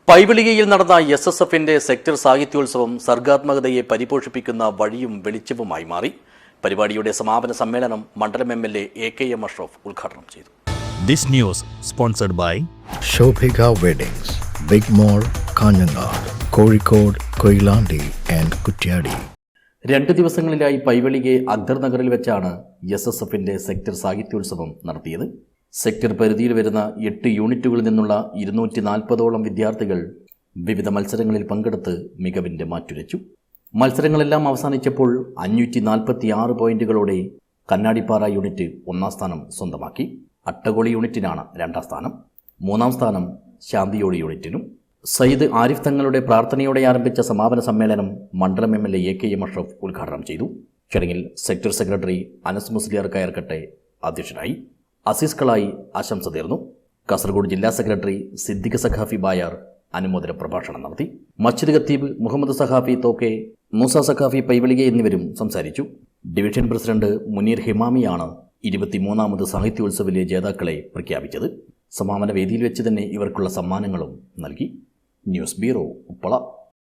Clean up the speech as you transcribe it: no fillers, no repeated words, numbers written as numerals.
പൈവിളികയിൽ നടന്ന എസ്എസ്എഫിന്റെ സെക്ടർ സാഹിത്യോത്സവം സർഗാത്മകതയെ പരിപോഷിപ്പിക്കുന്ന വഴിയും വെളിച്ചവുമായി മാറി. പരിപാടിയുടെ സമാപന സമ്മേളനം മണ്ഡലം എംഎൽഎ എ.കെ.എം. അഷ്റഫ് ഉദ്ഘാടനം ചെയ്തു. This news sponsored by Shobhika Weddings, Big Mall, Kanyanad, Kozhikode, Koilandi and Kutyadi. 2 ദിവസങ്ങളിലായി പൈവിളികെ അക്ദർ നഗറിൽ വെച്ചാണ് എസ്എസ്എഫിന്റെ സെക്ടർ സാഹിത്യോത്സവം നടത്തിയത്. സെക്ടർ പരിധിയിൽ വരുന്ന 8 യൂണിറ്റുകളിൽ നിന്നുള്ള 240ഓളം വിദ്യാർത്ഥികൾ വിവിധ മത്സരങ്ങളിൽ പങ്കെടുത്ത് മികവിന്റെ മാറ്റുരച്ചു. മത്സരങ്ങളെല്ലാം അവസാനിച്ചപ്പോൾ 546 പോയിന്റുകളോടെ കണ്ണാടിപ്പാറ യൂണിറ്റ് 1ാം സ്ഥാനം സ്വന്തമാക്കി. അട്ടകോളി യൂണിറ്റിനാണ് 2ാം സ്ഥാനം. 3ാം സ്ഥാനം ശാന്തിയോടി യൂണിറ്റിനും. സയ്യിദ് ആരിഫ് തങ്ങളുടെ പ്രാർത്ഥനയോടെ ആരംഭിച്ച സമാപന സമ്മേളനം മണ്ഡലം എംഎൽഎ എ.കെ.എം. അഷ്റഫ് ഉദ്ഘാടനം ചെയ്തു. ചടങ്ങിൽ സെക്ടർ സെക്രട്ടറി അനസ് മുസ്ലിയാർ കയർക്കട്ടെ അധ്യക്ഷനായി. അസീസ് കളായി ആശംസ നേർന്നു. കാസർഗോഡ് ജില്ലാ സെക്രട്ടറി സിദ്ദിഖ് സഖാഫി ബായാർ അനുമോദന പ്രഭാഷണം നടത്തി. മസ്ജിദ് ഖത്തീബ് മുഹമ്മദ് സഖാഫി തോക്കെ, മൂസ സഖാഫി പൈവിളിക എന്നിവരും സംസാരിച്ചു. ഡിവിഷൻ പ്രസിഡന്റ് മുനീർ ഹിമാമിയാണ് 23ാമത് സാഹിത്യോത്സവിലെ ജേതാക്കളെ പ്രഖ്യാപിച്ചത്. സമാപന വേദിയിൽ വെച്ച് തന്നെ ഇവർക്കുള്ള സമ്മാനങ്ങളും നൽകി. News bureau, Uppala.